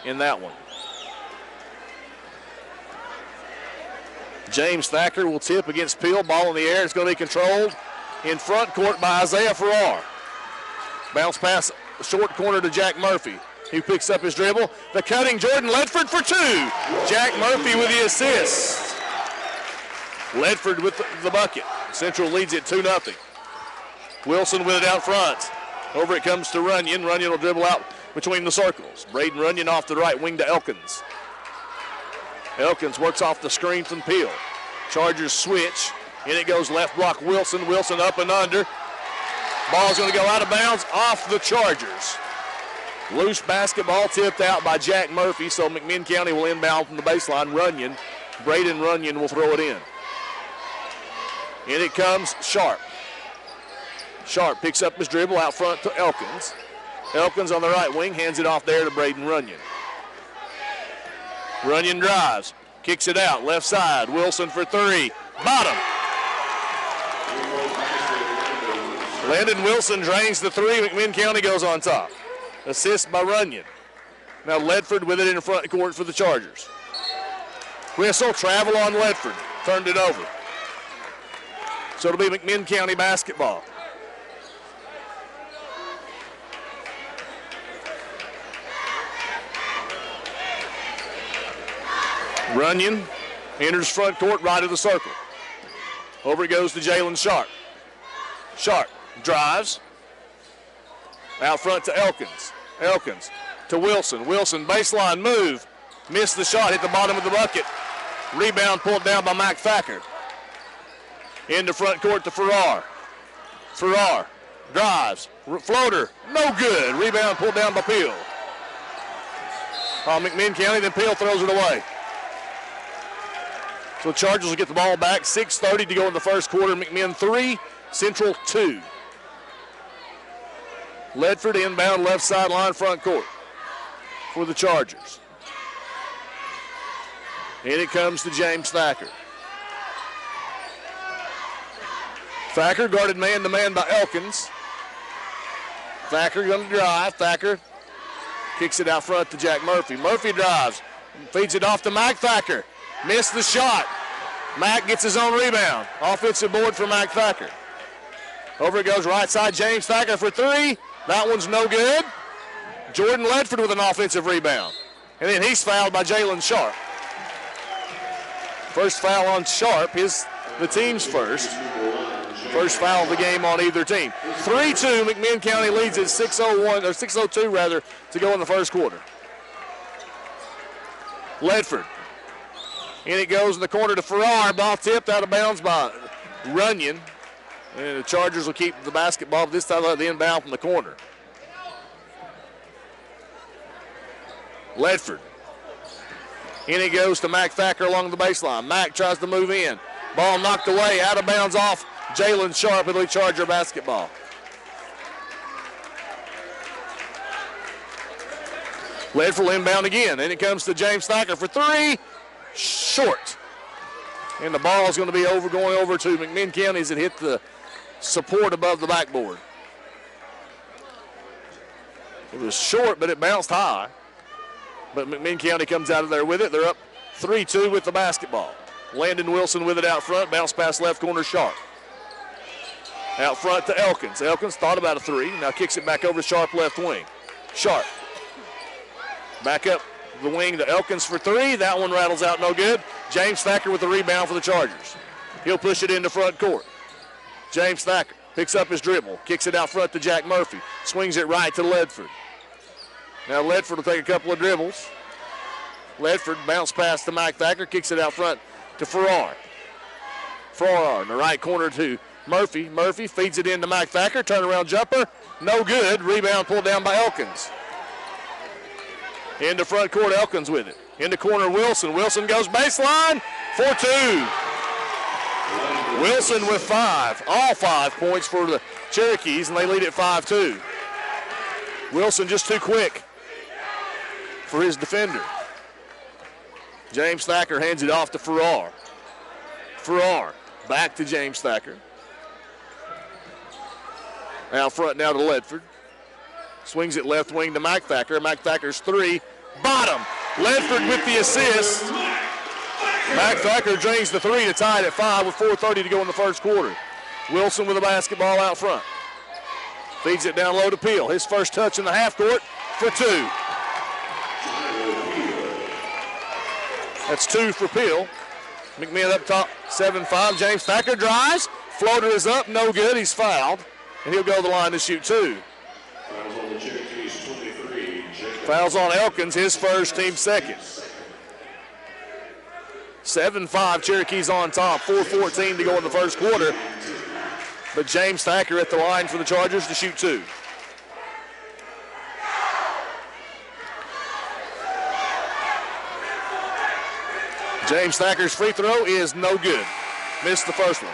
in that one. James Thacker will tip against Peel. Ball in the air. It's going to be controlled in front court by Isaiah Farrar. Bounce pass short corner to Jack Murphy. He picks up his dribble. The cutting Jordan Ledford for two. Jack Murphy with the assist. Ledford with the bucket. Central leads it 2-0. Wilson with it out front. Over it comes to Runyan. Runyan will dribble out between the circles. Braden Runyan off the right wing to Elkins. Elkins works off the screen from Peel. Chargers switch. In it goes left block Wilson. Wilson up and under. Ball's going to go out of bounds off the Chargers. Loose basketball tipped out by Jack Murphy, so McMinn County will inbound from the baseline. Runyan. Braden Runyan will throw it in. In it comes Sharp. Sharp picks up his dribble out front to Elkins. Elkins on the right wing, hands it off there to Braden Runyan. Runyan drives, kicks it out, left side. Wilson for three. Bottom. Landon Wilson drains the three. McMinn County goes on top. Assist by Runyan. Now Ledford with it in the front court for the Chargers. Whistle, travel on Ledford. Turned it over. So it'll be McMinn County basketball. Runyan enters front court right of the circle. Over it goes to Jalen Sharp. Sharp drives. Out front to Elkins. Elkins to Wilson. Wilson baseline move. Missed the shot, hit the bottom of the bucket. Rebound pulled down by Mac Thacker. Into front court to Farrar. Farrar drives. Floater, no good. Rebound pulled down by Peel. McMinn County, then Peel throws it away. So Chargers will get the ball back. 6:30 to go in the first quarter. McMinn 3, Central 2. Ledford inbound left sideline front court for the Chargers. In it comes to James Thacker. Thacker guarded man-to-man by Elkins. Thacker going to drive. Thacker kicks it out front to Jack Murphy. Murphy drives, feeds it off to Mac Thacker. Missed the shot. Mac gets his own rebound. Offensive board for Mac Thacker. Over it goes right side. James Thacker for three. That one's no good. Jordan Ledford with an offensive rebound. And then he's fouled by Jalen Sharp. First foul on Sharp, the team's first. First foul of the game on either team. 3-2, McMinn County leads at 6:02 rather, to go in the first quarter. Ledford. In it goes in the corner to Farrar. Ball tipped out of bounds by Runyan. And the Chargers will keep the basketball, but this time the inbound from the corner. Ledford. In it goes to Mac Thacker along the baseline. Mac tries to move in. Ball knocked away, out of bounds off Jalen Sharp. It'll be Charger basketball. Ledford will inbound again. And it comes to James Thacker for three. Short. And the ball is going to be going over to McMinn County as it hit the support above the backboard. It was short, but it bounced high. But McMinn County comes out of there with it. They're up 3-2 with the basketball. Landon Wilson with it out front. Bounce pass left corner, Sharp. Out front to Elkins. Elkins thought about a three. Now kicks it back over to Sharp left wing. Sharp. Back up the wing to Elkins for three. That one rattles out, no good. James Thacker with the rebound for the Chargers. He'll push it into front court. James Thacker picks up his dribble. Kicks it out front to Jack Murphy. Swings it right to Ledford. Now Ledford will take a couple of dribbles. Ledford bounce pass to Mike Thacker. Kicks it out front to Farrar. Farrar in the right corner to Murphy. Murphy feeds it into Mike Thacker. Turnaround jumper. No good. Rebound pulled down by Elkins. Into front court, Elkins with it. Into corner, Wilson. Wilson goes baseline. 4-2. Wilson with 5. All 5 points for the Cherokees, and they lead at 5-2. Wilson just too quick for his defender. James Thacker hands it off to Farrar. Farrar back to James Thacker. Out front now to Ledford. Swings it left wing to Mike Thacker. Mike Thacker's three Bottom. Ledford with the assist. Thacker drains the three to tie it at 5 with 4:30 to go in the first quarter. Wilson with the basketball out front. Feeds it down low to Peel. His first touch in the half court for 2. That's 2 for Peel. McMahon up top, 7-5. James Thacker drives. Floater is up, no good. He's fouled, and he'll go to the line to shoot 2. Fouls on Elkins, his first, team second. 7-5, Cherokees on top. 4:14 to go in the first quarter. But James Thacker at the line for the Chargers to shoot 2. James Thacker's free throw is no good. Missed the first one.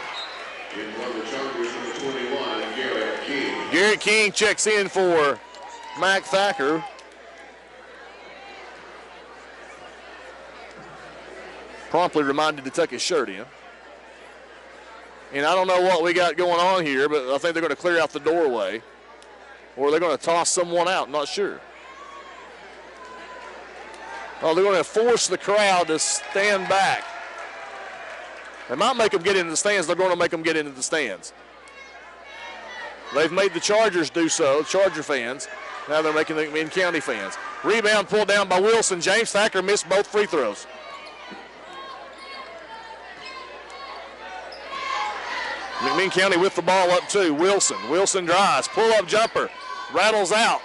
Garrett King checks in for Thacker. Promptly reminded to tuck his shirt in. And I don't know what we got going on here, but I think they're going to clear out the doorway. Or they're going to toss someone out, not sure. Oh, they're going to force the crowd to stand back. They might make them get into the stands. They're going to make them get into the stands. They've made the Chargers do so, Charger fans. Now they're making the McMinn County fans. Rebound pulled down by Wilson. James Thacker missed both free throws. McMinn County with the ball up 2. Wilson drives. Pull-up jumper. Rattles out.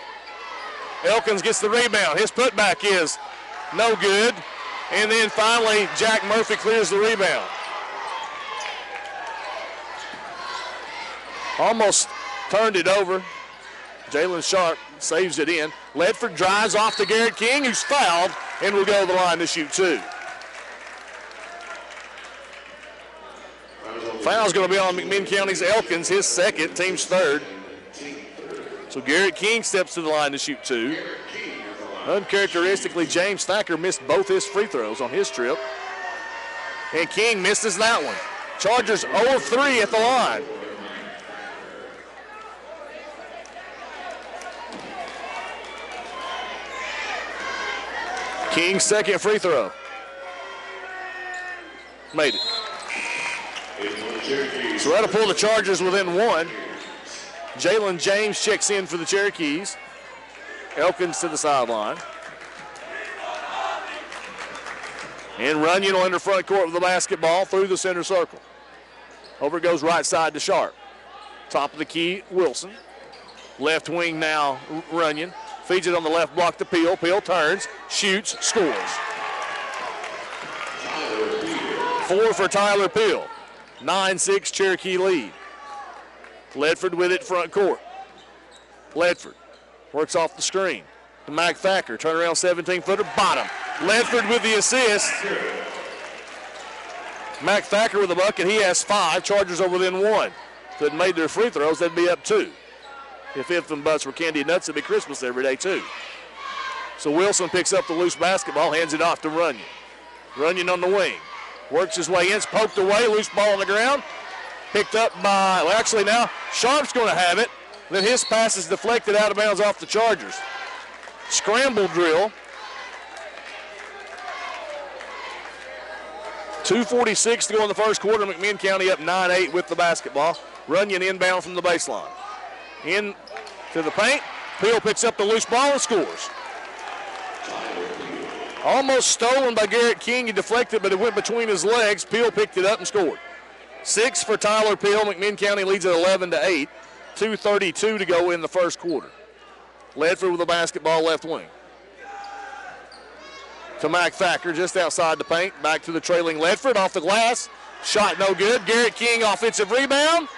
Elkins gets the rebound. His putback is no good. And then finally, Jack Murphy clears the rebound. Almost turned it over. Jalen Sharp saves it in. Ledford drives off to Garrett King, who's fouled, and will go to the line to shoot 2. Foul's going to be on McMinn County's Elkins, his second, team's third. So Garrett King steps to the line to shoot 2. Uncharacteristically, James Thacker missed both his free throws on his trip. And King misses that one. Chargers 0-3 at the line. King's second free throw. Made it. So that'll pull the Chargers within 1. Jalen James checks in for the Cherokees. Elkins to the sideline. And Runyan will enter front court with the basketball through the center circle. Over it goes right side to Sharp. Top of the key, Wilson. Left wing now, Runyan. Feeds it on the left block to Peel. Peel turns, shoots, scores. 4 for Tyler Peel. 9-6 Cherokee lead. Ledford with it front court. Ledford works off the screen to Thacker. Turnaround 17-footer, bottom. Ledford with the assist. Thacker with the bucket. He has 5. Chargers are within 1. If they'd made their free throws, they'd be up 2. If and buts were candy and nuts, it'd be Christmas every day, too. So Wilson picks up the loose basketball, hands it off to Runyan. Runyan on the wing. Works his way in, it's poked away, loose ball on the ground. Picked up by, well, actually now, Sharp's going to have it. Then his pass is deflected out of bounds off the Chargers. Scramble drill. 2:46 to go in the first quarter. McMinn County up 9-8 with the basketball. Runyan inbound from the baseline. In to the paint. Peel picks up the loose ball and scores. Almost stolen by Garrett King. He deflected, but it went between his legs. Peel picked it up and scored. 6 for Tyler Peel. McMinn County leads at 11-8. 2:32 to go in the first quarter. Ledford with the basketball left wing. To Thacker just outside the paint. Back to the trailing Ledford off the glass. Shot no good. Garrett King offensive rebound.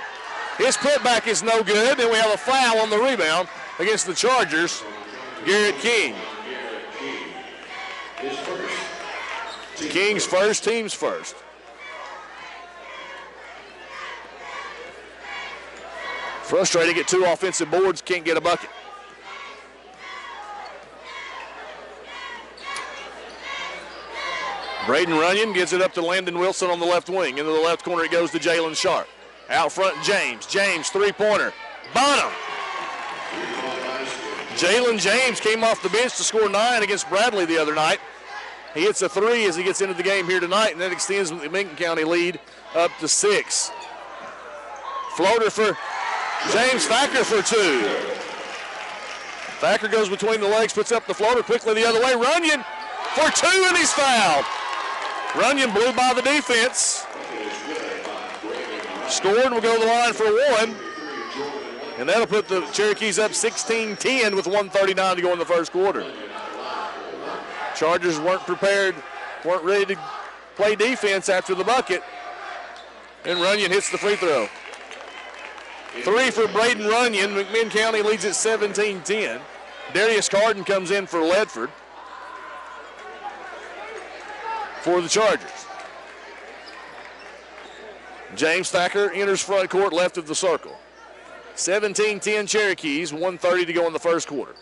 His putback is no good. Then we have a foul on the rebound against the Chargers. Garrett King. King's first, team's first. Frustrating at 2 offensive boards, can't get a bucket. Braden Runyan gives it up to Landon Wilson on the left wing. Into the left corner it goes to Jalen Sharp. Out front, James. James, three-pointer. Bottom. Jalen James came off the bench to score 9 against Bradley the other night. He hits a 3 as he gets into the game here tonight, and that extends the Macon County lead up to 6. Floater for James Thacker for 2. Thacker goes between the legs, puts up the floater quickly the other way. Runyan for 2, and he's fouled. Runyan blew by the defense. Scored and will go to the line for 1. And that'll put the Cherokees up 16-10 with 1:39 to go in the first quarter. Chargers weren't prepared, weren't ready to play defense after the bucket. And Runyan hits the free throw. 3 for Braden Runyan. McMinn County leads at 17-10. Darius Cardin comes in for Ledford for the Chargers. James Thacker enters front court left of the circle. 17-10 Cherokees, 1:30 to go in the first quarter.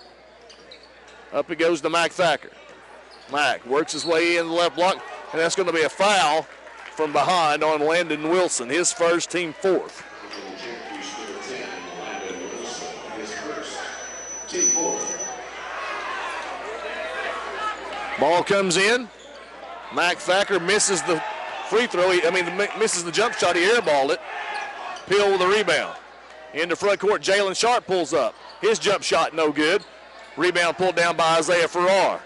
Up it goes to Mac Thacker. Mac works his way in the left block, and that's going to be a foul from behind on Landon Wilson, his first, team 4th. Ball comes in. Mac Thacker misses the free throw. Misses the jump shot. He airballed it. Peel with a rebound. Into front court, Jalen Sharp pulls up. His jump shot no good. Rebound pulled down by Isaiah Farrar.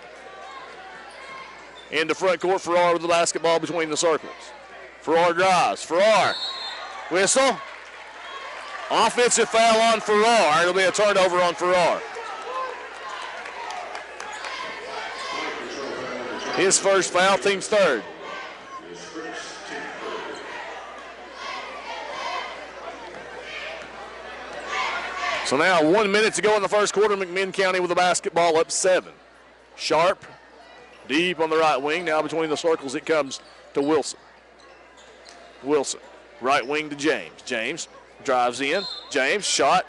Into front court, Farrar with the basketball between the circles. Farrar drives. Farrar. Whistle. Offensive foul on Farrar. It'll be a turnover on Farrar. His first foul, team's 3rd. So now 1 minute to go in the first quarter. McMinn County with the basketball up 7. Sharp, deep on the right wing. Now between the circles it comes to Wilson. Wilson, right wing to James. James drives in. James, shot.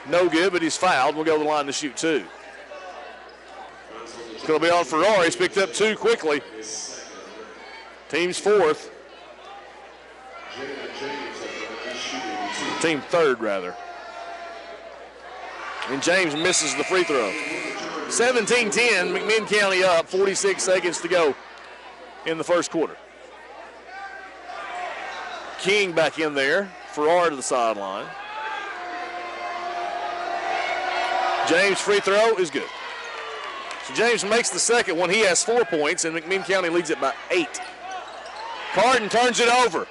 No good, but he's fouled. We'll go to the line to shoot 2. It's going to be on Farrar. He's picked up 2 quickly. Team's 4th. Team 3rd, rather. And James misses the free throw. 17-10, McMinn County up, 46 seconds to go in the first quarter. King back in there, Farrar to the sideline. James' free throw is good. So James makes the second one. He has 4 points, and McMinn County leads it by 8. Cardin turns it over.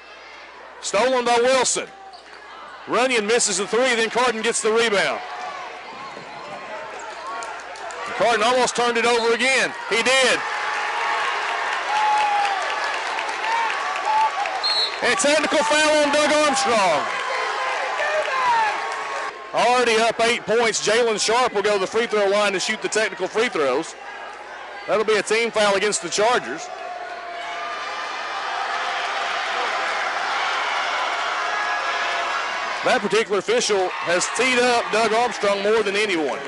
Stolen by Wilson. Runyan misses the 3, then Cardin gets the rebound. Cardin almost turned it over again. He did. And technical foul on Doug Armstrong. Already up 8 points. Jalen Sharp will go to the free throw line to shoot the technical free throws. That'll be a team foul against the Chargers. That particular official has teed up Doug Armstrong more than anyone.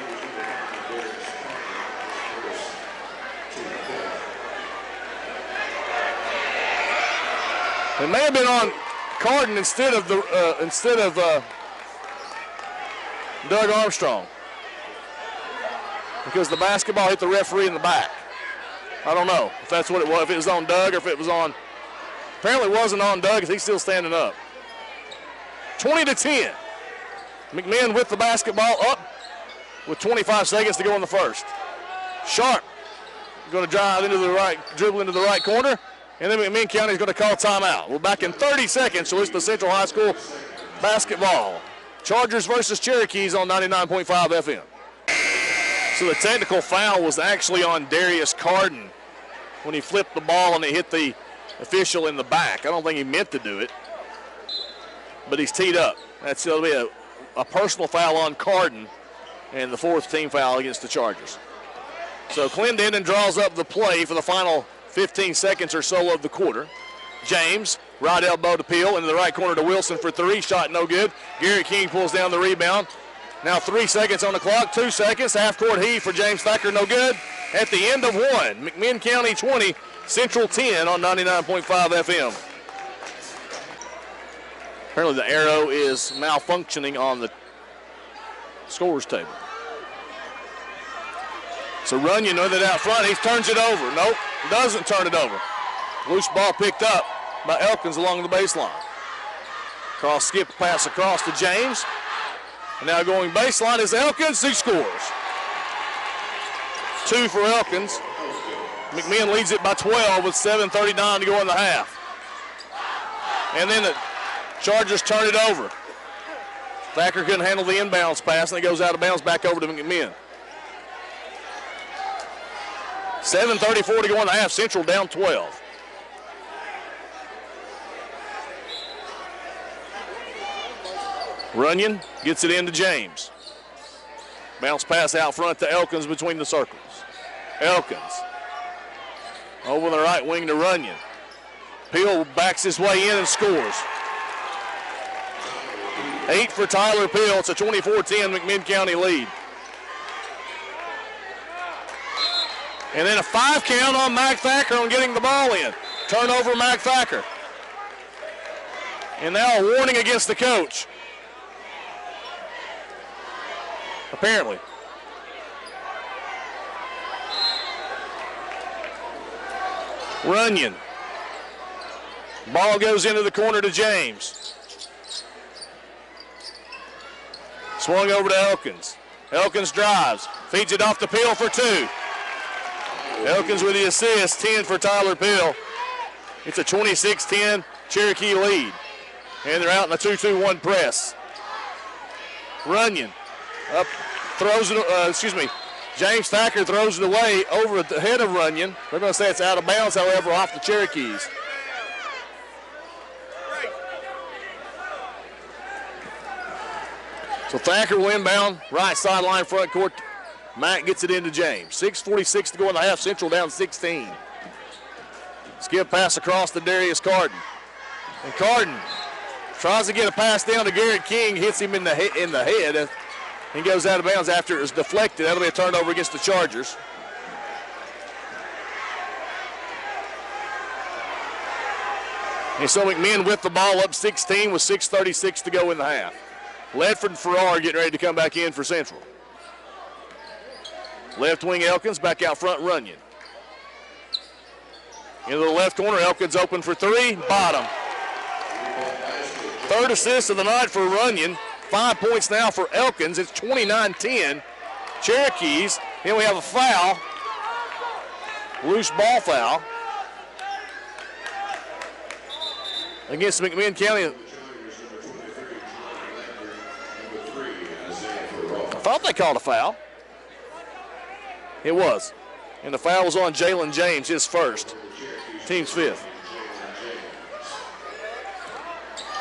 It may have been on Cardin instead of Doug Armstrong, because the basketball hit the referee in the back. I don't know if that's what it was, if it was on Doug or if it was on. Apparently it wasn't on Doug because he's still standing up. 20-10. McMinn with the basketball up with 25 seconds to go in the first. Sharp going to drive into the right, dribble into the right corner, and then McMinn County is going to call timeout. We're back in 30 seconds, so it's the Central High School basketball. Chargers versus Cherokees on 99.5 FM. So the technical foul was actually on Darius Cardin when he flipped the ball and it hit the official in the back. I don't think he meant to do it, but he's teed up. That's going to be a personal foul on Cardin and the 4th team foul against the Chargers. So Clendon draws up the play for the final 15 seconds or so of the quarter. James, right elbow to Peel, into the right corner to Wilson for 3. Shot no good. Garrett King pulls down the rebound. Now 3 seconds on the clock, 2 seconds. Half-court heave for James Thacker, no good. At the end of 1, McMinn County 20, Central 10 on 99.5 FM. Apparently the arrow is malfunctioning on the scores table. So Runyan with it out front. He turns it over. Nope, doesn't turn it over. Loose ball picked up by Elkins along the baseline. Cross skip pass across to James. And now going baseline is Elkins, who scores. 2 for Elkins. McMinn leads it by 12 with 7:39 to go in the half. And then the Chargers turn it over. Thacker couldn't handle the inbounds pass, and it goes out of bounds back over to McMinn. 7:34 to go in the half. Central down 12. Runyan gets it into James. Bounce pass out front to Elkins between the circles. Elkins over the right wing to Runyan. Peel backs his way in and scores. 8 for Tyler Peel. It's a 24-10 McMinn County lead. And then a 5 count on Mac Thacker on getting the ball in. Turnover Mac Thacker. And now a warning against the coach. Apparently. Runyan. Ball goes into the corner to James. Swung over to Elkins. Elkins drives. Feeds it off to Peel for 2. Elkins with the assist. 10 for Tyler Peel. It's a 26-10 Cherokee lead. And they're out in a 2-2-1 press. Runyan up, throws it, James Thacker throws it away over the head of Runyan. They're going to say it's out of bounds, however, off the Cherokees. So Thacker will inbound, right sideline, front court. Mack gets it into James. 6:46 to go in the half. Central down 16. Skip pass across to Darius Cardin. And Cardin tries to get a pass down to Garrett King, hits him in the head. He goes out of bounds after it was deflected. That'll be a turnover against the Chargers. And so McMinn with the ball up 16 with 6:36 to go in the half. Ledford and Farrar getting ready to come back in for Central. Left wing Elkins, back out front Runyan. Into the left corner, Elkins open for 3, bottom. 3rd assist of the night for Runyan. 5 points now for Elkins. It's 29-10. Cherokees. Then we have a foul. Loose ball foul. Against McMinn County. I thought they called a foul. It was. And the foul was on Jalen James, his first. Team's 5th.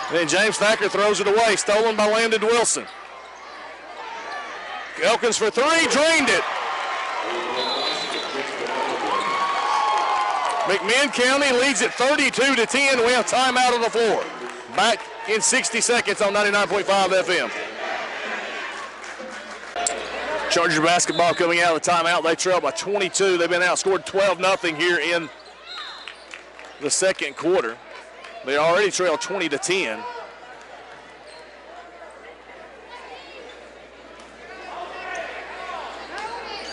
And then James Thacker throws it away. Stolen by Landon Wilson. Elkins for 3, drained it. McMinn County leads it 32-10. We have timeout on the floor. Back in 60 seconds on 99.5 FM. Charger basketball coming out of the timeout. They trail by 22. They've been outscored 12-0 here in the second quarter. They already trail 20-10.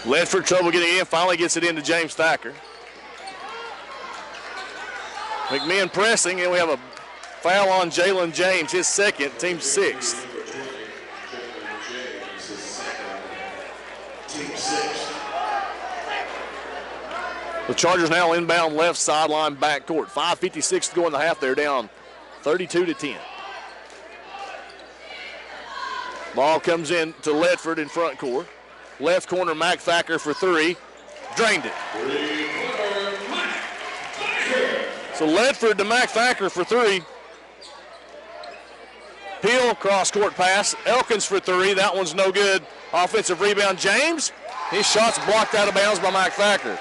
Ledford trouble getting in, finally gets it into James Thacker. McMinn pressing, and we have a foul on Jalen James, his second, team 6th. The Chargers now inbound left sideline backcourt. 5:56 to go in the half. They're down 32-10. Ball comes in to Ledford in front court. Left corner, Mac Thacker for 3. Drained it. So Ledford to Mac Thacker for 3. Peel cross court pass. Elkins for 3. That one's no good. Offensive rebound, James. His shot's blocked out of bounds by Mac Thacker.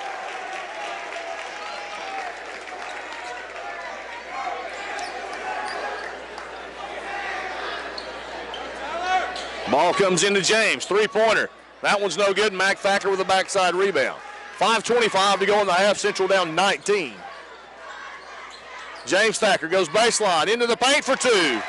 Ball comes into James, 3-pointer. That one's no good. Mac Thacker with a backside rebound. 5:25 to go in the half. Central down 19. James Thacker goes baseline into the paint for 2.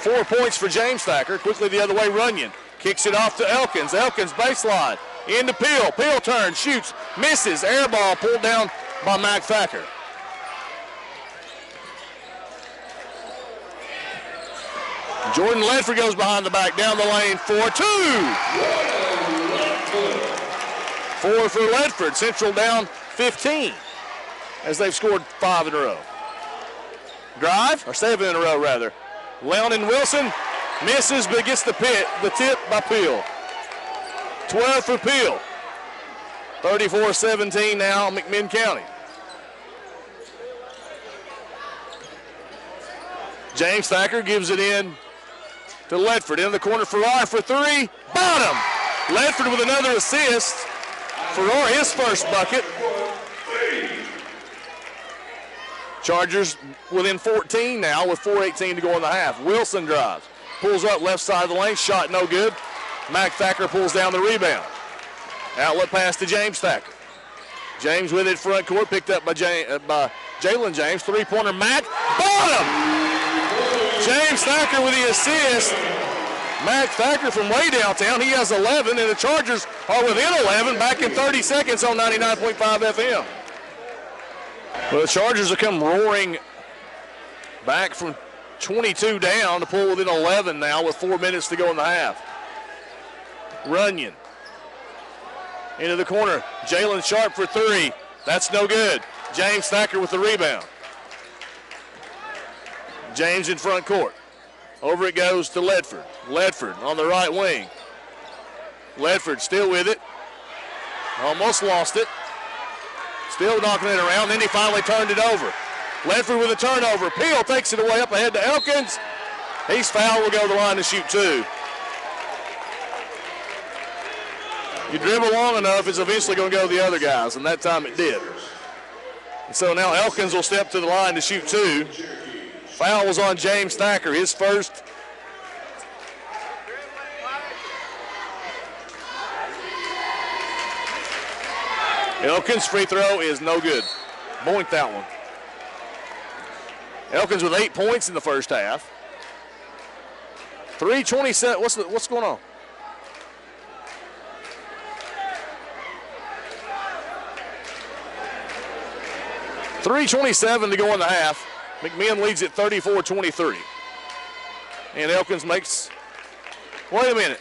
4 points for James Thacker. Quickly the other way, Runyan. Kicks it off to Elkins. Elkins baseline. Into Peel. Peel turns, shoots, misses. Air ball pulled down by Thacker. Jordan Ledford goes behind the back, down the lane for 2. 4 for Ledford. Central down 15 as they've scored 5 in a row. Drive, or 7 in a row rather. Leonin Wilson misses but gets the tip by Peel. 12 for Peel. 34-17 now, McMinn County. James Thacker gives it in to Ledford. In the corner, Farrar for 3. Bottom! Ledford with another assist. Farrar his first bucket. Chargers within 14 now with 4:18 to go in the half. Wilson drives. Pulls up left side of the lane. Shot no good. Thacker pulls down the rebound. Outlet pass to James Thacker. James with it front court. Picked up by Jalen James. Three-pointer Mac. Bottom! James Thacker with the assist. Thacker from way downtown. He has 11, and the Chargers are within 11 back in 30 seconds on 99.5 FM. Well, the Chargers have come roaring back from 22 down to pull within 11 now with 4 minutes to go in the half. Runyan into the corner. Jalen Sharp for 3. That's no good. James Thacker with the rebound. James in front court. Over it goes to Ledford. Ledford on the right wing. Ledford still with it. Almost lost it. Still knocking it around. Then he finally turned it over. Ledford with a turnover. Peel takes it away up ahead to Elkins. He's fouled. Will go to the line to shoot 2. You dribble long enough, it's eventually going to go to the other guys, and that time it did. And so now Elkins will step to the line to shoot 2. Foul was on James Thacker, his first. Elkins' free throw is no good. Boink that one. Elkins with 8 points in the first half. 3:27. What's going on? .327 to go in the half. McMinn leads at 34-23. And Elkins makes, wait a minute.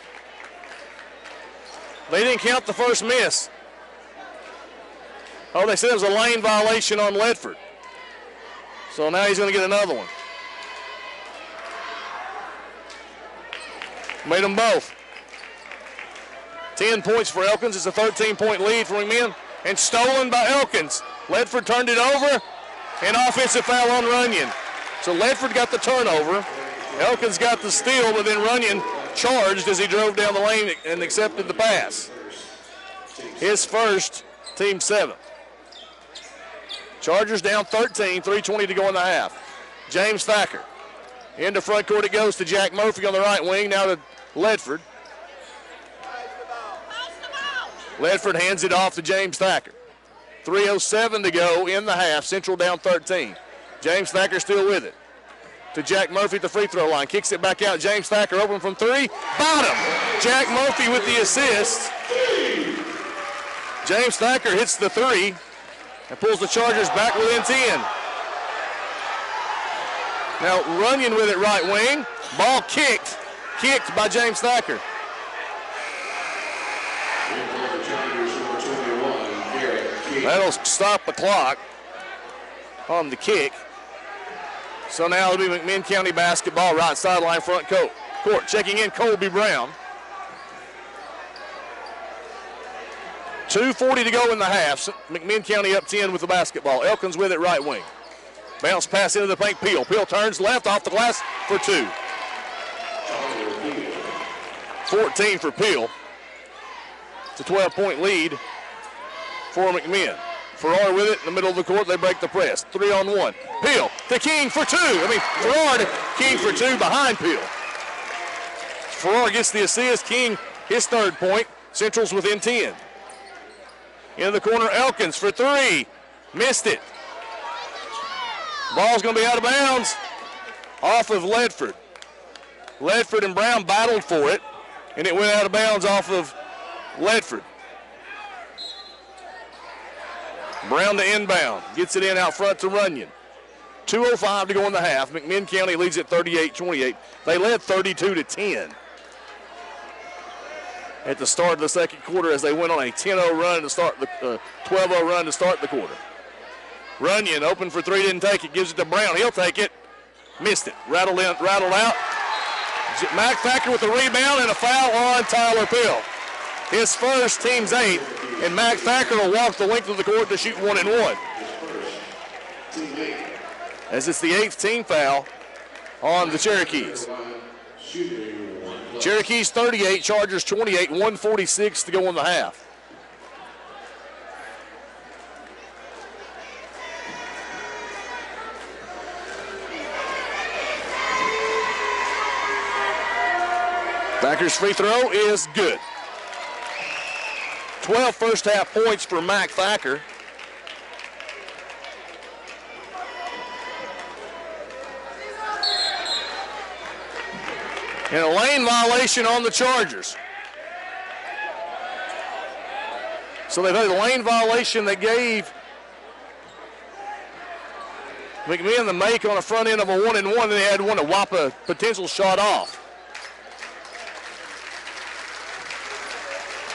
They didn't count the first miss. Oh, they said it was a lane violation on Ledford. So now he's going to get another one. Made them both. 10 points for Elkins. It's a 13-point lead for McMinn. And stolen by Elkins. Ledford turned it over. And offensive foul on Runyan. So Ledford got the turnover. Elkins got the steal, but then Runyan charged as he drove down the lane and accepted the pass. His first, team 7. Chargers down 13, 3:20 to go in the half. James Thacker. Into front court it goes to Jack Murphy on the right wing, now to Ledford. Ledford hands it off to James Thacker. 3:07 to go in the half. Central down 13. James Thacker still with it. To Jack Murphy at the free throw line. Kicks it back out. James Thacker open from 3. Bottom. Jack Murphy with the assist. James Thacker hits the 3 and pulls the Chargers back within 10. Now Runyan with it right wing. Ball kicked. Kicked by James Thacker. That'll stop the clock on the kick. So now it'll be McMinn County basketball, right sideline, front court. Checking in Colby Brown. 2:40 to go in the half. McMinn County up 10 with the basketball. Elkins with it right wing. Bounce pass into the paint. Peel. Peel turns left off the glass for 2. 14 for Peel. It's a 12-point lead for McMinn. Farrar with it in the middle of the court. They break the press. 3-on-1. Peel to King for 2. Farrar to King for 2 behind Peel. Farrar gets the assist. King his 3rd point. Central's within 10. In the corner, Elkins for 3. Missed it. Ball's going to be out of bounds. Off of Ledford. Ledford and Brown battled for it. and it went out of bounds off of Ledford. Brown to inbound, gets it in out front to Runyan. 2:05 to go in the half. McMinn County leads at 38-28. They led 32-10 at the start of the second quarter as they went on a 10-0 run to start the 12-0 run to start the quarter. Runyan open for three, didn't take it, gives it to Brown. He'll take it, missed it, rattled out. Mac Thacker with the rebound and a foul on Tyler Pill. His first, team's 8th, and Mac Thacker will walk the length of the court to shoot 1-1. As it's the 8th team foul on the Cherokees. Cherokees 38, Chargers 28, 1:46 to go in the half. Thacker's free throw is good. 12 first half points for Mac Thacker. And a lane violation on the Chargers. So they've had a lane violation that gave McMinn the make on the front end of a 1-and-1, and they had one to whop a potential shot off.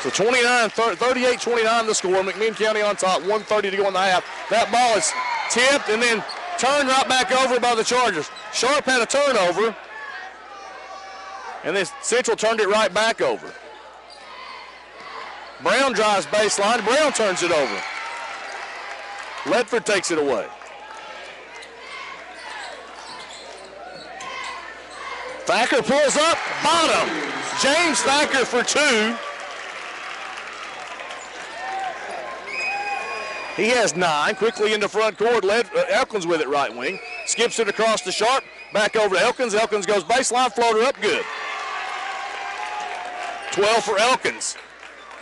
So 38-29 the score. McMinn County on top, 1:30 to go in the half. That ball is tipped and then turned right back over by the Chargers. Sharp had a turnover, and then Central turned it right back over. Brown drives baseline. Brown turns it over. Ledford takes it away. Thacker pulls up, bottom. James Thacker for 2. He has 9. Quickly into front court. Elkins with it right wing. Skips it across to Sharp. Back over to Elkins. Elkins goes baseline. Floater up. Good. 12 for Elkins.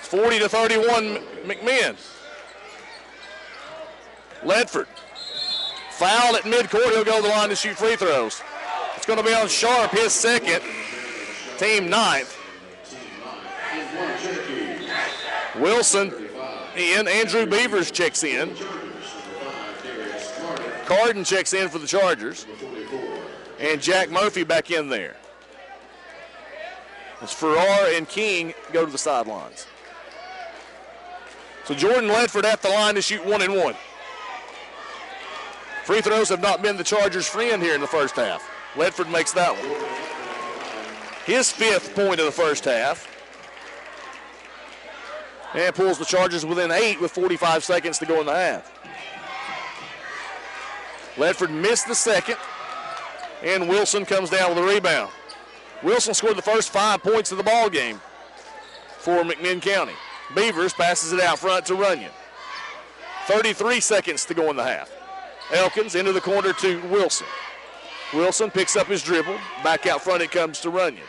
40-31 McMinn. Ledford. Fouled at midcourt. He'll go to the line to shoot free throws. It's going to be on Sharp, his second. Team 9th. Wilson in. Andrew Beavers checks in. Cardin checks in for the Chargers. And Jack Murphy back in there. As Farrar and King go to the sidelines. So Jordan Ledford at the line to shoot 1-and-1. Free throws have not been the Chargers' friend here in the first half. Ledford makes that one. His 5th point of the first half. And pulls the Chargers within 8 with 45 seconds to go in the half. Ledford missed the second, and Wilson comes down with a rebound. Wilson scored the first 5 points of the ball game for McMinn County. Beavers passes it out front to Runyan. 33 seconds to go in the half. Elkins into the corner to Wilson. Wilson picks up his dribble. Back out front it comes to Runyan.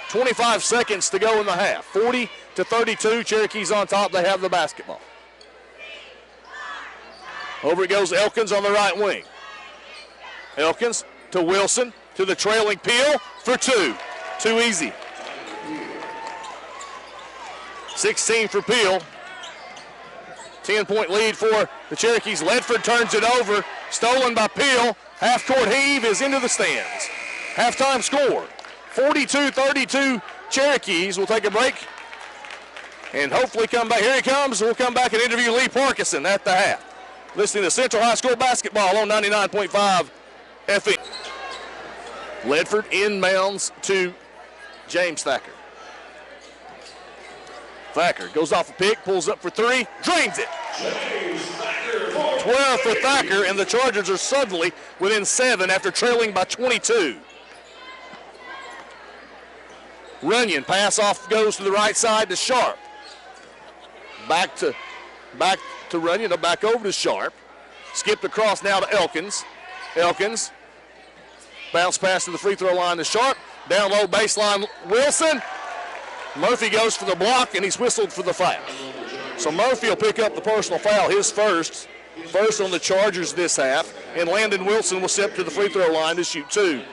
25 seconds to go in the half. 40-32. Cherokees on top. They have the basketball. Over it goes Elkins on the right wing. Elkins to Wilson to the trailing Peel for 2. Too easy. 16 for Peel. 10-point lead for the Cherokees. Ledford turns it over. Stolen by Peel. Half-court heave is into the stands. Halftime score. 42-32 Cherokees. We'll take a break and hopefully come back. Here he comes. We'll come back and interview Lee Parkinson at the half. Listening to Central High School basketball on 99.5 FM. Ledford inbounds to James Thacker. Thacker goes off a pick, pulls up for 3, drains it. 12 for Thacker, and the Chargers are suddenly within 7 after trailing by 22. Runyan, pass off, goes to the right side to Sharp. Back to Runyan, back over to Sharp. Skipped across now to Elkins. Elkins, bounce pass to the free throw line to Sharp. Down low baseline, Wilson. Murphy goes for the block, and he's whistled for the foul. So Murphy will pick up the personal foul, his first on the Chargers this half, and Landon Wilson will step to the free throw line to shoot 2.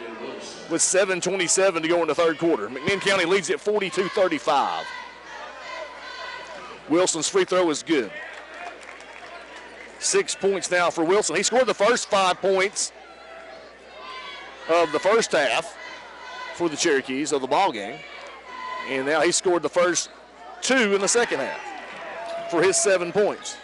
with 7:27 to go in the third quarter. McMinn County leads at 42-35. Wilson's free throw is good. 6 points now for Wilson. He scored the first 5 points of the first half for the Cherokees of the ball game. And now he scored the first 2 in the second half for his 7 points.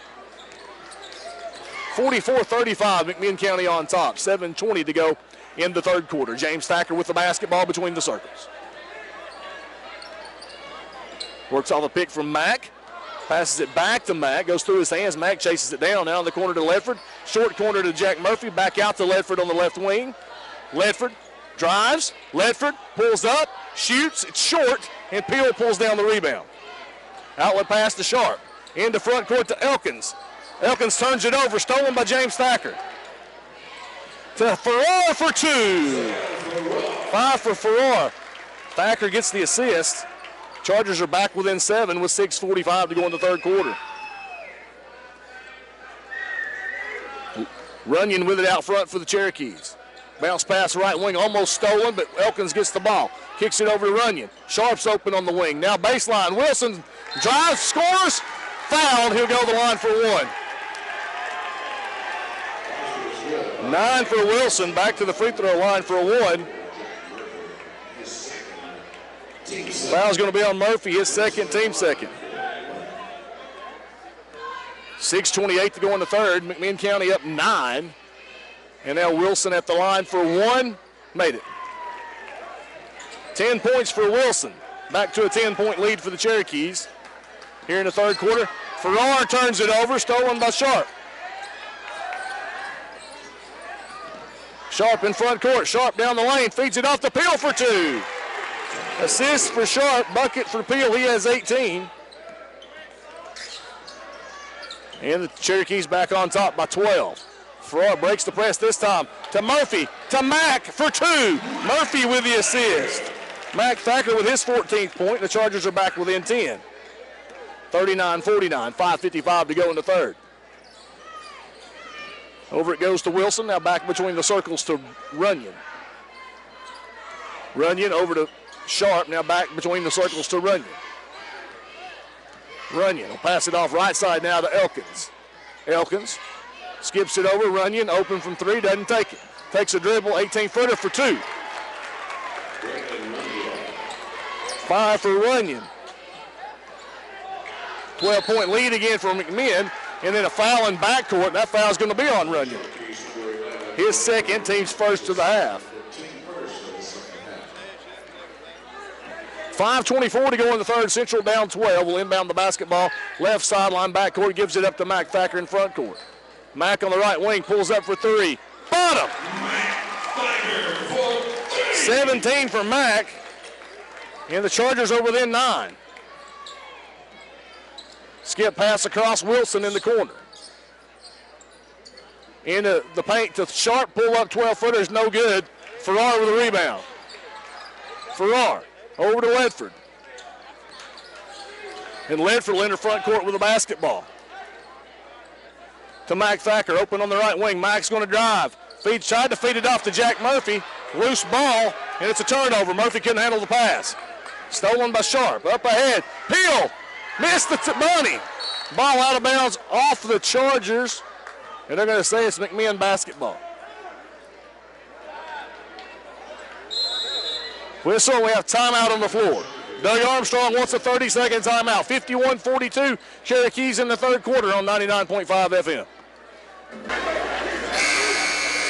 44-35, McMinn County on top. 7:20 to go in the third quarter. James Thacker with the basketball between the circles. Works off a pick from Mack. Passes it back to Mack. Goes through his hands. Mack chases it down. Now in the corner to Ledford. Short corner to Jack Murphy. Back out to Ledford on the left wing. Ledford drives. Ledford pulls up. Shoots. It's short. And Peel pulls down the rebound. Outlet pass to Sharp. Into front court to Elkins. Elkins turns it over. Stolen by James Thacker. To Farrar for 2. 5 for Farrar. Thacker gets the assist. Chargers are back within 7 with 6:45 to go in the third quarter. Runyan with it out front for the Cherokees. Bounce pass right wing, almost stolen, but Elkins gets the ball. Kicks it over to Runyan. Sharp's open on the wing. Now baseline. Wilson drives, scores, fouled. He'll go to the line for 1. 9 for Wilson, back to the free throw line for 1. Foul's going to be on Murphy, his second, team second. 6:28 to go in the third. McMinn County up 9. And now Wilson at the line for 1. Made it. 10 points for Wilson. Back to a 10-point lead for the Cherokees. Here in the third quarter, Farrar turns it over, stolen by Sharp. Sharp in front court. Sharp down the lane, feeds it off to Peel for 2. Assist for Sharp, bucket for Peel. He has 18. And the Cherokees back on top by 12. Farrar breaks the press this time to Murphy, to Mack for 2. Murphy with the assist. Mack Thacker with his 14th point. The Chargers are back within 10. 39-49, 5:55 to go in the third. Over it goes to Wilson, now back between the circles to Runyan. Runyan over to Sharp, now back between the circles to Runyan. Runyan will pass it off right side now to Elkins. Elkins skips it over, Runyan open from 3, doesn't take it. Takes a dribble, 18-footer for 2. 5 for Runyan. 12-point lead again for McMinn, and then a foul in backcourt. That foul's going to be on Runyan. His second, team's first of the half. 5:24 to go in the third. Central down 12. Will inbound the basketball. Left sideline backcourt, gives it up to Mack Thacker in front court. Mack on the right wing, pulls up for 3. Bottom! 17 for Mack. And the Chargers are within 9. Skip pass across Wilson in the corner. Into the paint to Sharp, pull up 12-footers, no good. Farrar with a rebound. Farrar over to Ledford. And Ledford will enter front court with the basketball. To Mack Thacker, open on the right wing. Mack's going to drive. Tried to feed it off to Jack Murphy. Loose ball, and it's a turnover. Murphy couldn't handle the pass. Stolen by Sharp. Up ahead. Peel missed the money. Ball out of bounds off the Chargers. And they're going to say it's McMinn basketball. Whistle, we have timeout on the floor. Doug Armstrong wants a 30-second timeout. 51-42, Cherokees in the third quarter on 99.5 FM.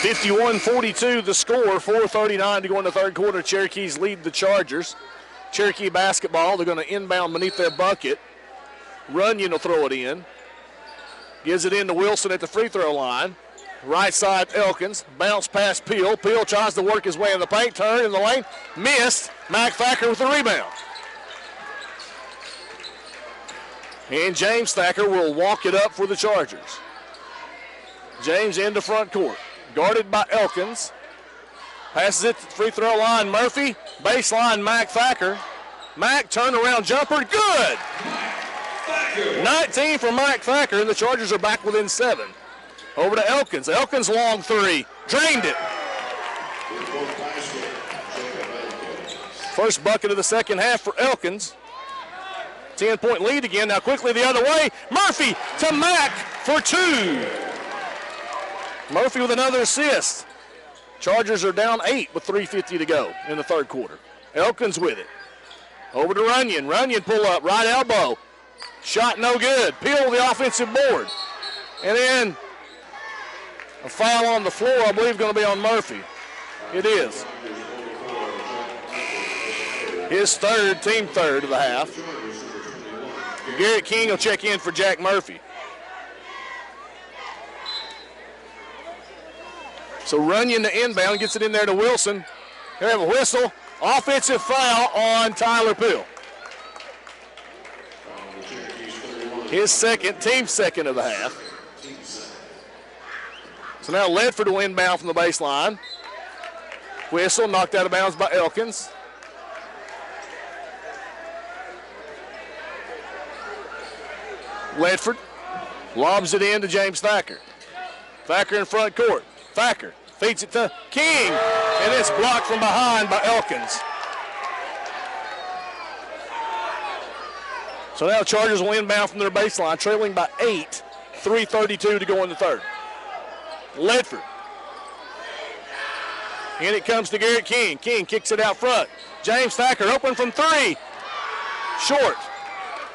51-42 the score, 4:39 to go in the third quarter. Cherokees lead the Chargers. Cherokee basketball, they're going to inbound beneath their bucket. Runyan will throw it in. Gives it in to Wilson at the free throw line. Right side, Elkins. Bounce past Peel. Peel tries to work his way in the paint. Turn in the lane. Missed. Mack Thacker with the rebound. And James Thacker will walk it up for the Chargers. James into front court. Guarded by Elkins. Passes it to the free throw line. Murphy. Baseline, Mack Thacker. Mack turnaround jumper. Good. 19 for Mack Thacker, and the Chargers are back within 7. Over to Elkins. Elkins long 3. Drained it. First bucket of the second half for Elkins. 10-point lead again. Now quickly the other way. Murphy to Mack for 2. Murphy with another assist. Chargers are down 8 with 3:50 to go in the third quarter. Elkins with it. Over to Runyan. Runyan pull up, right elbow. Shot no good. Peel the offensive board. And then a foul on the floor, I believe, going to be on Murphy. It is. His third, team third of the half. Garrett King will check in for Jack Murphy. So Runyan the inbound, gets it in there to Wilson. Here we have a whistle. Offensive foul on Tyler Peel. His second, team second of the half. So now Ledford will inbound from the baseline. Whistle knocked out of bounds by Elkins. Ledford lobs it in to James Thacker. Thacker in front court. Thacker feeds it to King, and it's blocked from behind by Elkins. So now Chargers will inbound from their baseline, trailing by 8, 3:32 to go in the third. Ledford. And it comes to Garrett King. King kicks it out front. James Thacker open from 3. Short.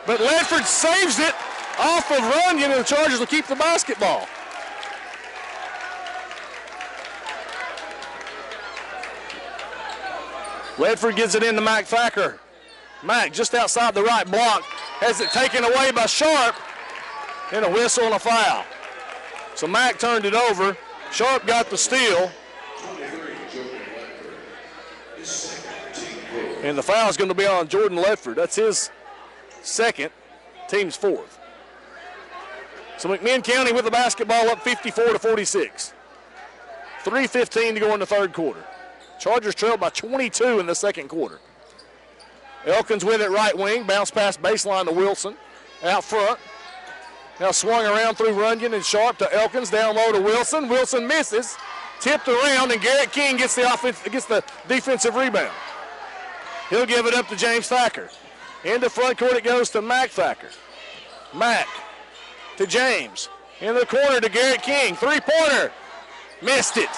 But Ledford saves it off of Runyan, and the Chargers will keep the basketball. Ledford gives it in to Mac Thacker. Mac just outside the right block, has it taken away by Sharp, and a whistle and a foul. So Mac turned it over. Sharp got the steal. And the foul is going to be on Jordan Ledford. That's his second, team's fourth. So McMinn County with the basketball up 54-46. 3:15 to go in the third quarter. Chargers trailed by 22 in the second quarter. Elkins with it right wing, bounce pass baseline to Wilson. Out front. Now swung around through Runyan and Sharp to Elkins, down low to Wilson. Wilson misses, tipped around, and Garrett King gets the defensive rebound. He'll give it up to James Thacker. Into front court it goes to Mac Thacker. Mac to James. In the corner to Garrett King. Three-pointer. Missed it.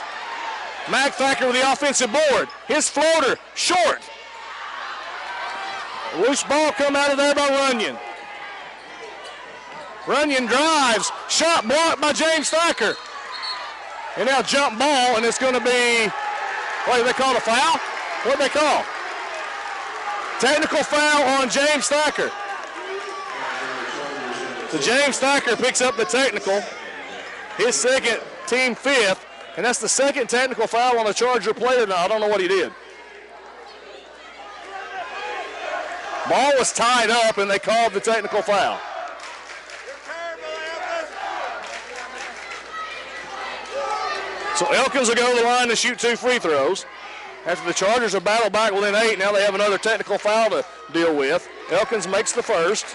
Mac Thacker with the offensive board. His floater, short. Loose ball come out of there by Runyan. Runyan drives. Shot blocked by James Thacker. And now jump ball, and it's going to be, what, they call it a foul? What they call? Technical foul on James Thacker. So James Thacker picks up the technical. His second, team fifth. And that's the second technical foul on a Charger player now. I don't know what he did. Ball was tied up, and they called the technical foul. So Elkins will go to the line to shoot 2 free throws. After the Chargers are battled back within 8, now they have another technical foul to deal with. Elkins makes the first.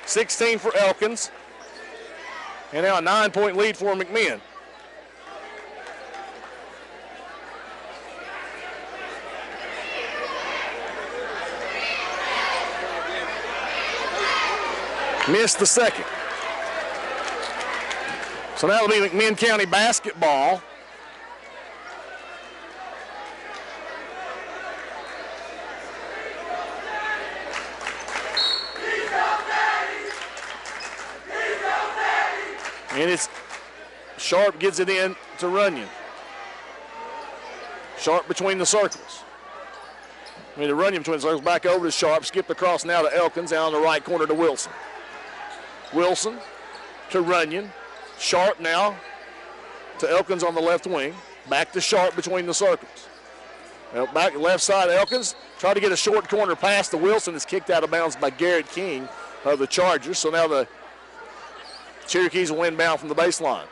16 for Elkins. And now a 9-point lead for McMinn. Missed the second. So now it'll be McMinn County basketball. And it's Sharp gets it in to Runyan. Sharp between the circles. The Runyan between the circles, back over to Sharp, skipped across now to Elkins, down the right corner to Wilson. Wilson to Runyan. Sharp now to Elkins on the left wing. Back to Sharp between the circles. Well, back left side, Elkins tried to get a short corner pass to Wilson. It's kicked out of bounds by Garrett King of the Chargers. So now the Cherokees will inbound from the baseline.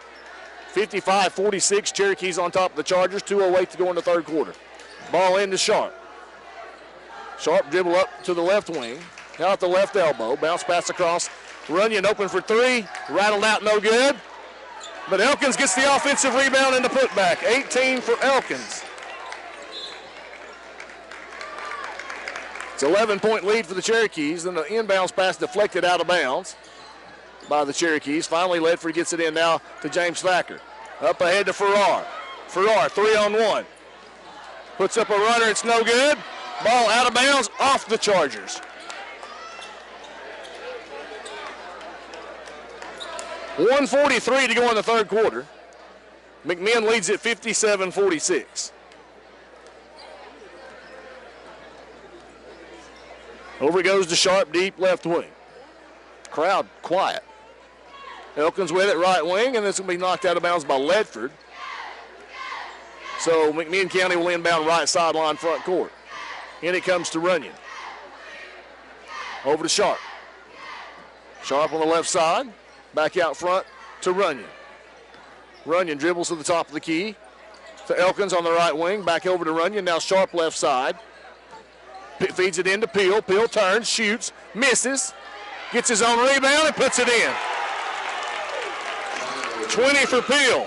55-46, Cherokees on top of the Chargers. 2:08 to go in the third quarter. Ball into Sharp. Sharp dribble up to the left wing. Now at the left elbow. Bounce pass across. Runyan open for 3. Rattled out, no good. But Elkins gets the offensive rebound and the putback. 18 for Elkins. It's an 11-point lead for the Cherokees. Then the inbounds pass deflected out of bounds by the Cherokees. Finally, Ledford gets it in now to James Thacker. Up ahead to Farrar. Farrar, 3-on-1. Puts up a runner, it's no good. Ball out of bounds, off the Chargers. 1:43 to go in the third quarter. McMinn leads it 57-46. Over it goes to Sharp, deep left wing. Crowd quiet. Elkins with it, right wing, and this will be knocked out of bounds by Ledford. So McMinn County will inbound right sideline front court. In it comes to Runyan. Over to Sharp. Sharp on the left side. Back out front to Runyan. Runyan dribbles to the top of the key. To Elkins on the right wing. Back over to Runyan. Now Sharp left side. Feeds it into Peel. Peel turns, shoots, misses. Gets his own rebound and puts it in. 20 for Peel.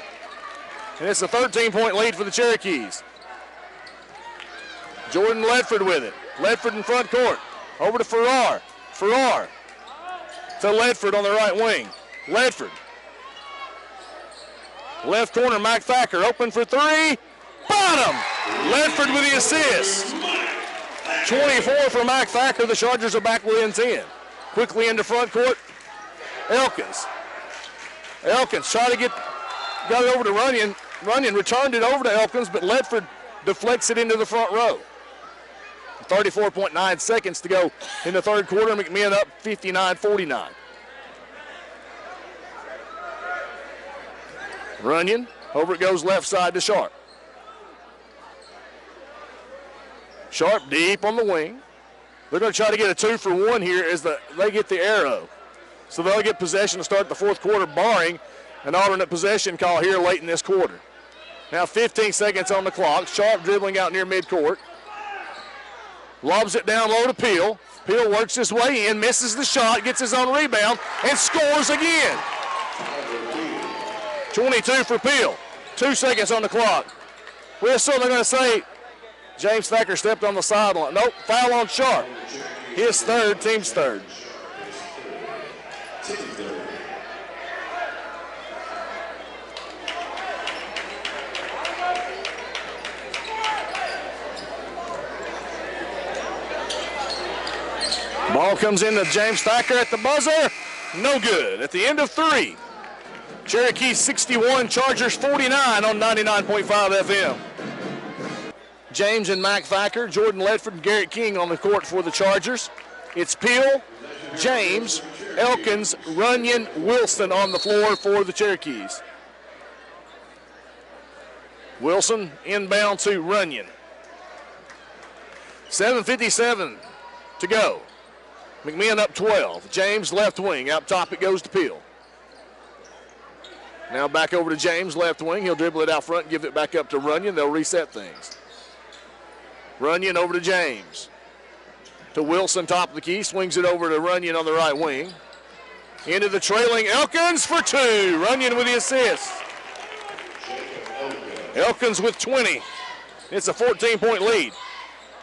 And it's a 13-point lead for the Cherokees. Jordan Ledford with it. Ledford in front court. Over to Farrar. Farrar to Ledford on the right wing. Ledford. Left corner, Mac Thacker open for three. Bottom. Ledford with the assist. 24 for Mac Thacker. The Chargers are back within 10. Quickly into front court. Elkins. Elkins got it over to Runyan. Runyan returned it over to Elkins, but Ledford deflects it into the front row. 34.9 seconds to go in the third quarter. McMinn up 59-49. Runyan, over it goes left side to Sharp. Sharp deep on the wing. They're going to try to get a 2-for-1 here as they get the arrow. So they'll get possession to start the fourth quarter, barring an alternate possession call here late in this quarter. Now 15 seconds on the clock. Sharp dribbling out near midcourt. Lobs it down low to Peel. Peel works his way in, misses the shot, gets his own rebound, and scores again. 22 for Peel. 2 seconds on the clock. Whistle, they're going to say James Thacker stepped on the sideline. Nope, foul on Sharp. His third, team's third. Ball comes into James Thacker at the buzzer. No good. At the end of 3. Cherokee 61, Chargers 49 on 99.5 FM. James and Mac Thacker, Jordan Ledford, and Garrett King on the court for the Chargers. It's Peel, James, Elkins, Runyan, Wilson on the floor for the Cherokees. Wilson inbound to Runyan. 7:57 to go. McMinn up 12. James left wing. Out top it goes to Peel. Now back over to James left wing. He'll dribble it out front and give it back up to Runyan. They'll reset things. Runyan over to James. To Wilson, top of the key. Swings it over to Runyan on the right wing. Into the trailing Elkins for 2. Runyan with the assist. Elkins with 20. It's a 14-point lead.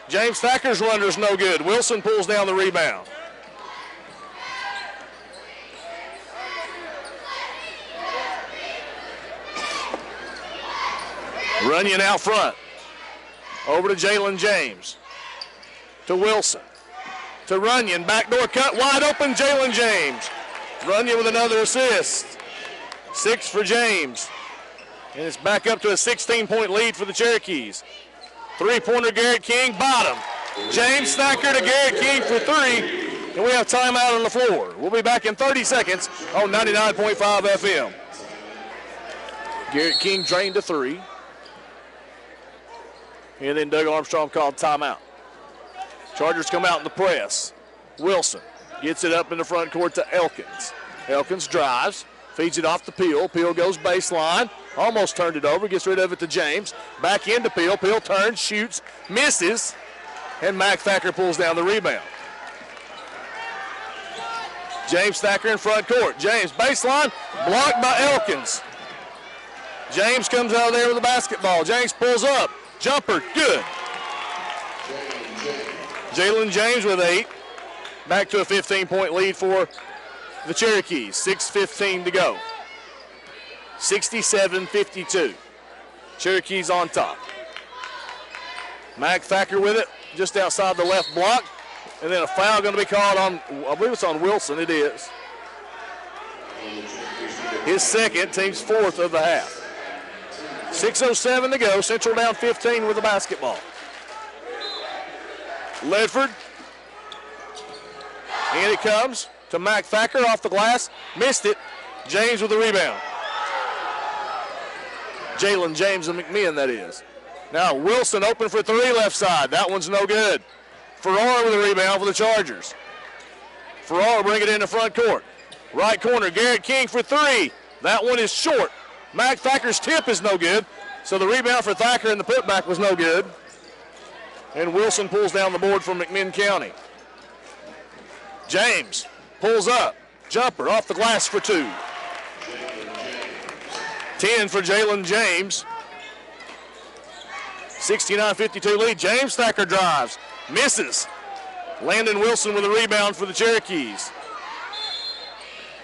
James Thacker's runner's no good. Wilson pulls down the rebound. Runyan out front. Over to Jalen James. To Wilson. To Runyan. Backdoor cut. Wide open Jalen James. Runyan with another assist. 6 for James. And it's back up to a 16-point lead for the Cherokees. Three-pointer Garrett King. Bottom. James Thacker to Garrett King for 3. And we have timeout on the floor. We'll be back in 30 seconds on 99.5 FM. Garrett King drained to 3. And then Doug Armstrong called timeout. Chargers come out in the press. Wilson gets it up in the front court to Elkins. Elkins drives, feeds it off to Peel. Peel goes baseline, almost turned it over, gets rid of it to James. Back into Peel. Peel turns, shoots, misses, and Mac Thacker pulls down the rebound. James Thacker in front court. James baseline, blocked by Elkins. James comes out of there with the basketball. James pulls up. Jumper, good. Jalen James with 8. Back to a 15-point lead for the Cherokees. 6:15 to go. 67-52. Cherokees on top. Thacker with it, just outside the left block. And then a foul going to be called on, I believe it's on Wilson. It is. His second, team's fourth of the half. 6:07 to go. Central down 15 with the basketball. Ledford. And it comes to Thacker off the glass. Missed it. James with the rebound. Jalen James and McMahon, that is. Now Wilson open for three left side. That one's no good. Farrar with a rebound for the Chargers. Farrar bring it in the front court. Right corner, Garrett King for three. That one is short. Thacker's tip is no good. So the rebound for Thacker and the putback was no good. And Wilson pulls down the board for McMinn County. James pulls up. Jumper off the glass for two. 10 for Jalen James. 69-52 lead. James Thacker drives. Misses. Landon Wilson with a rebound for the Cherokees.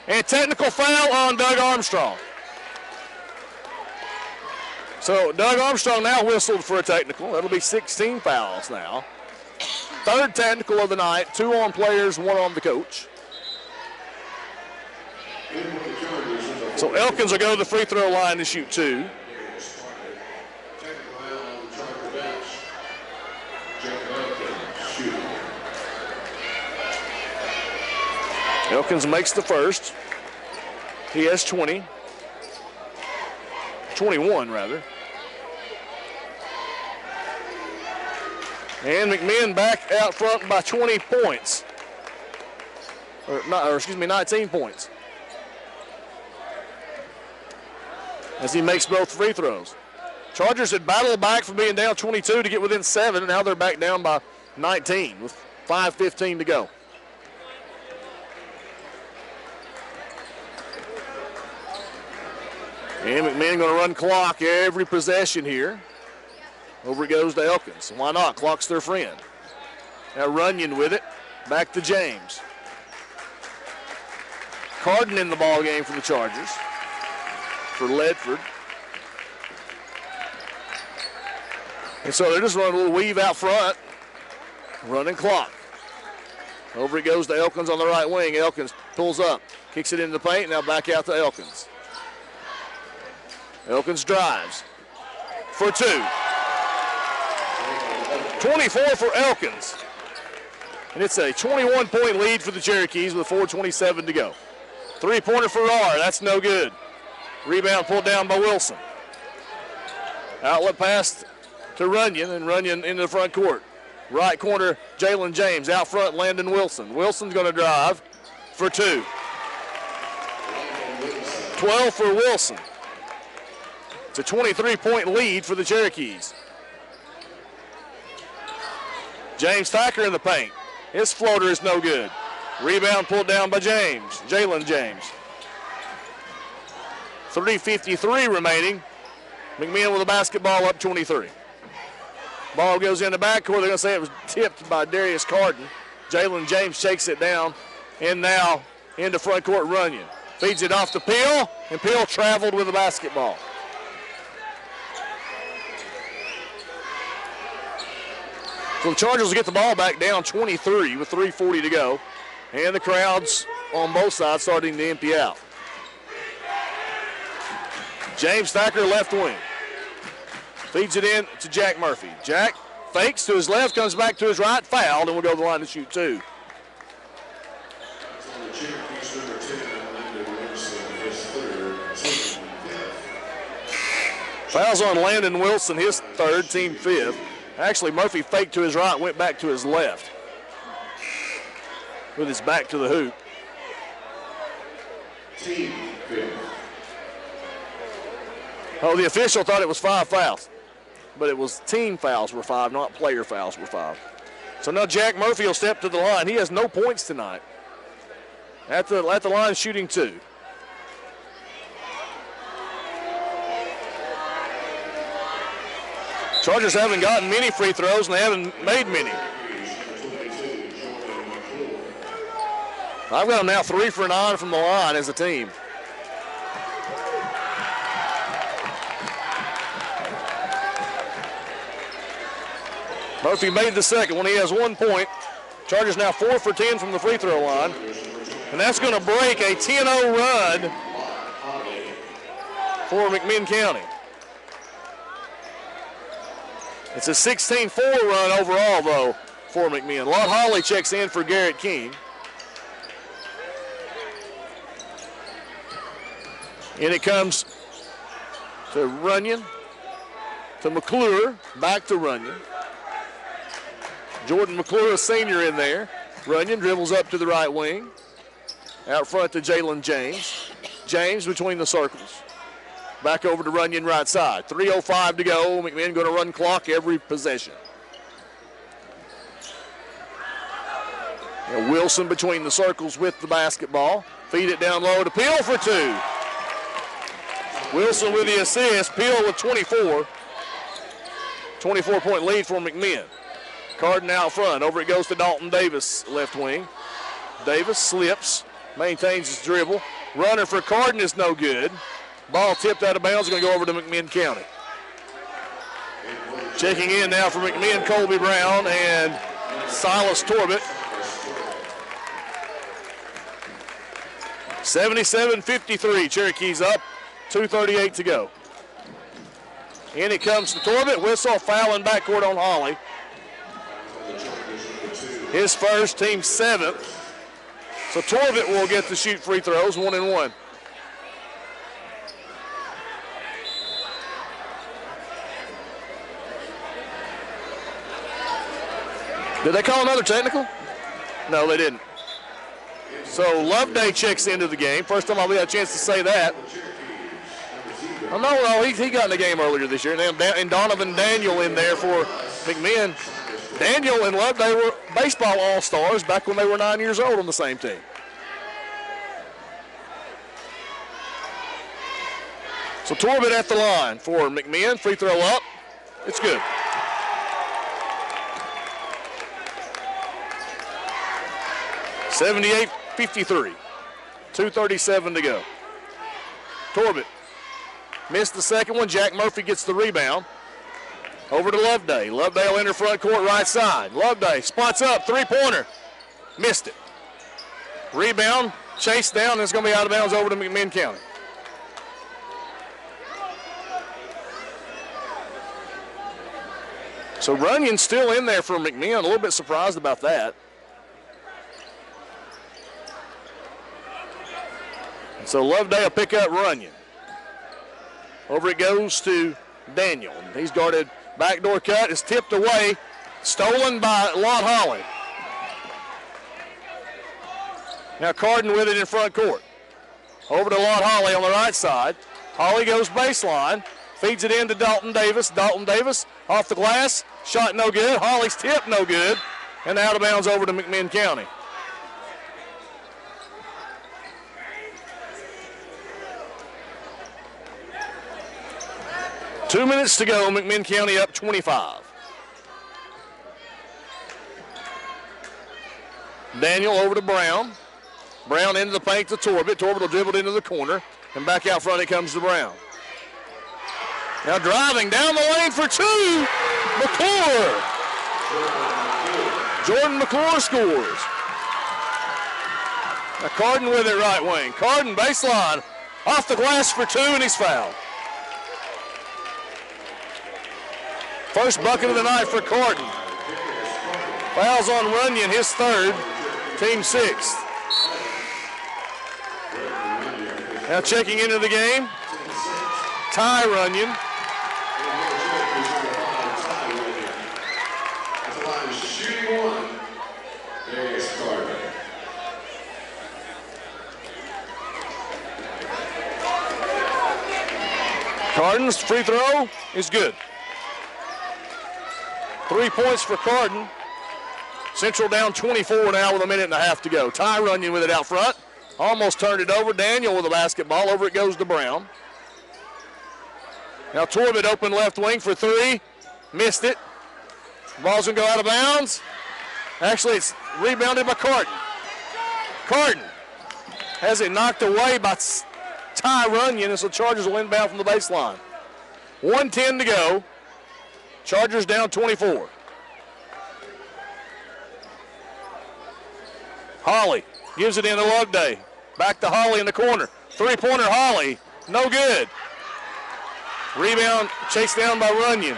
And technical foul on Doug Armstrong. So Doug Armstrong now whistled for a technical. That'll be 16 fouls now. Third technical of the night. 2 on players, 1 on the coach. So Elkins will go to the free throw line to shoot 2. Elkins makes the first. He has 20. 21, rather. And McMinn back out front by 20 points. Or 19 points. As he makes both free throws. Chargers had battled back from being down 22 to get within 7, and now they're back down by 19 with 5:15 to go. And McMinn going to run clock every possession here. Over it goes to Elkins. Why not? Clock's their friend. Now Runyan with it. Back to James. Cardin in the ball game for the Chargers. For Ledford. And so they're just running a little weave out front. Running clock. Over it goes to Elkins on the right wing. Elkins pulls up. Kicks it into the paint. Now back out to Elkins. Elkins drives for 2. 24 for Elkins. And it's a 21-point lead for the Cherokees with 4:27 to go. Three-pointer for Farrar. That's no good. Rebound pulled down by Wilson. Outlet pass to Runyan, and Runyan into the front court. Right corner, Jalen James. Out front, Landon Wilson. Wilson's going to drive for 2. 12 for Wilson. It's a 23-point lead for the Cherokees. James Thacker in the paint. His floater is no good. Rebound pulled down by James. Jalen James. 3:53 remaining. McMinn with the basketball up 23. Ball goes in the backcourt. They're going to say it was tipped by Darius Cardin. Jalen James shakes it down. And now into front court Runyan. Feeds it off to Peel, and Peel traveled with the basketball. So the Chargers will get the ball back down 23 with 3:40 to go. And the crowds on both sides starting to empty out. James Thacker, left wing. Feeds it in to Jack Murphy. Jack fakes to his left, comes back to his right, fouled, and will go to the line to shoot 2. Fouls on Landon Wilson, his third, team 5th. Actually, Murphy faked to his right, went back to his left with his back to the hoop. Team 5th. Oh, the official thought it was 5 fouls, but it was team fouls were 5, not player fouls were 5. So now Jack Murphy will step to the line. He has no points tonight. At the line shooting 2. Chargers haven't gotten many free throws, and they haven't made many. I've got them now 3 for 9 from the line as a team. Murphy made the second one. He has 1 point. Chargers now 4 for 10 from the free throw line. And that's going to break a 10-0 run for McMinn County. It's a 16-4 run overall, though, for McMinn. Lott Holly checks in for Garrett King. And it comes to Runyan, to McClure, back to Runyan. Jordan McClure, a senior in there. Runyan dribbles up to the right wing. Out front to Jalen James. James between the circles. Back over to Runyan right side. 3:05 to go. McMinn going to run clock every possession. Now Wilson between the circles with the basketball. Feed it down low to Peel for 2. Wilson with the assist. Peel with 24. 24-point lead for McMinn. Cardin out front. Over it goes to Dalton Davis, left wing. Davis slips, maintains his dribble. Runner for Cardin is no good. Ball tipped out of bounds, going to go over to McMinn County. Checking in now for McMinn, Colby Brown and Silas Torbett. 77-53, Cherokees up, 2:38 to go. In it comes to Torbett, whistle, foul in backcourt on Holly. His first, team 7th. So Torbett will get to shoot free throws, 1 and 1. Did they call another technical? No, they didn't. So Loveday checks into the game. First time I'll get a chance to say that. Oh, no, he got in the game earlier this year. And Donovan Daniel in there for McMinn. Daniel and Loveday were baseball all-stars back when they were 9 years old on the same team. So Torbett at the line for McMinn. Free throw up. It's good. (78-53). 2:37 to go. Torbett missed the second one. Jack Murphy gets the rebound. Over to Loveday. Loveday will enter front court right side. Loveday spots up, 3-pointer. Missed it. Rebound, chased down, and it's going to be out of bounds over to McMinn County. So Runyan's still in there for McMinn. A little bit surprised about that. So Loveday will pick up Runyan. Over it goes to Daniel. He's guarded. Backdoor cut is tipped away. Stolen by Lott Holly. Now Cardin with it in front court. Over to Lott Holly on the right side. Holly goes baseline. Feeds it in to Dalton Davis. Dalton Davis off the glass. Shot no good. Holly's tip no good. And out of bounds over to McMinn County. Two minutes to go. McMinn County up 25. Daniel over to Brown. Brown into the paint to Torbett. Torbett will dribble it into the corner. And back out front it comes to Brown. Now driving down the lane for 2. McClure. Jordan McClure scores. Now Cardin with it right wing. Cardin baseline. Off the glass for 2 and he's fouled. First bucket of the night for Cardin. Fouls on Runyan, his 3rd, team 6th. Now checking into the game, Ty Runyan. Cardin's free throw is good. 3 points for Cardin. Central down 24 now with a minute and a half to go. Ty Runyan with it out front. Almost turned it over. Daniel with the basketball. Over it goes to Brown. Now Torbett open left wing for 3. Missed it. Ball's going to go out of bounds. Actually, it's rebounded by Cardin. Cardin has it knocked away by Ty Runyan, and so Chargers will inbound from the baseline. 1:10 to go. Chargers down 24. Holly gives it in to Loveday. Back to Holly in the corner. Three-pointer Holly, no good. Rebound chased down by Runyan.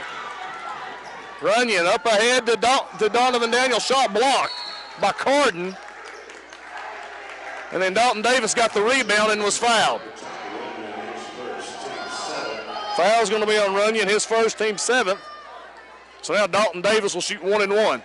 Runyan up ahead to Donovan Daniel. Shot blocked by Cardin. And then Dalton Davis got the rebound and was fouled. Foul's going to be on Runyan, his first, team 7th. So now Dalton Davis will shoot 1 and 1.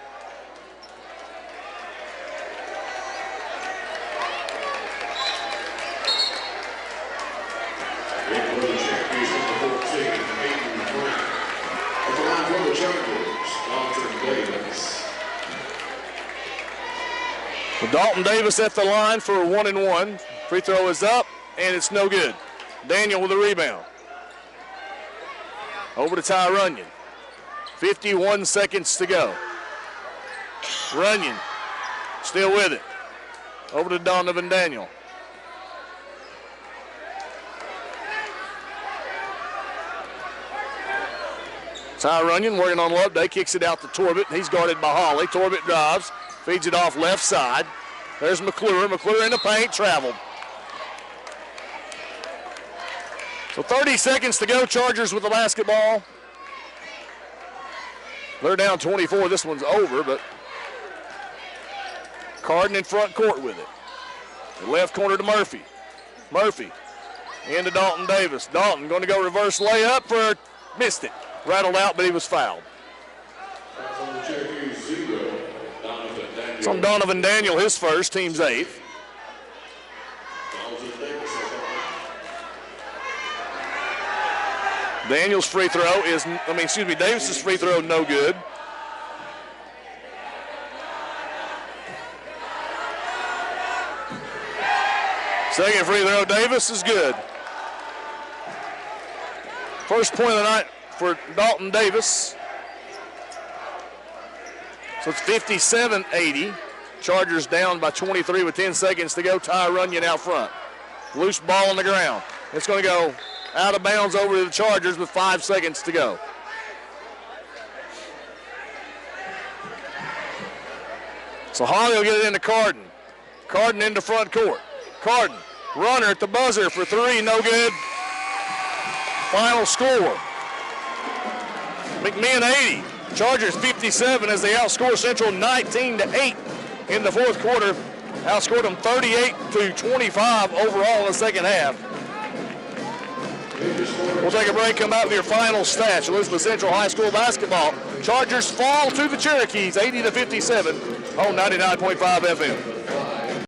Well, Dalton Davis at the line for a 1 and 1. Free throw is up, and it's no good. Daniel with a rebound. Over to Ty Runyan. 51 seconds to go. Runyan still with it. Over to Donovan Daniel. Ty Runyan working on Loveday, kicks it out to Torbett. He's guarded by Holly. Torbett drives, feeds it off left side. There's McClure. McClure in the paint, traveled. So 30 seconds to go. Chargers with the basketball. They're down 24. This one's over, but Cardin in front court with it. The left corner to Murphy. Murphy into Dalton Davis. Dalton going to go reverse layup for, missed it. Rattled out, but he was fouled. It's on Donovan Daniel, his first, team's 8th. Daniel's free throw is, Davis's free throw no good. Second free throw, Davis is good. First point of the night for Dalton Davis. So it's 57-80. Chargers down by 23 with 10 seconds to go. Ty Runyan out front. Loose ball on the ground. It's going to go out of bounds over to the Chargers with 5 seconds to go. So Holly will get it into Cardin. Cardin into front court. Cardin, runner at the buzzer for 3, no good. Final score. McMinn 80. Chargers 57 as they outscore Central 19-8 in the fourth quarter. Outscored them 38-25 overall in the second half. We'll take a break, come back with your final stats. Elizabeth Central High School basketball. Chargers fall to the Cherokees 80-57 on 99.5 FM.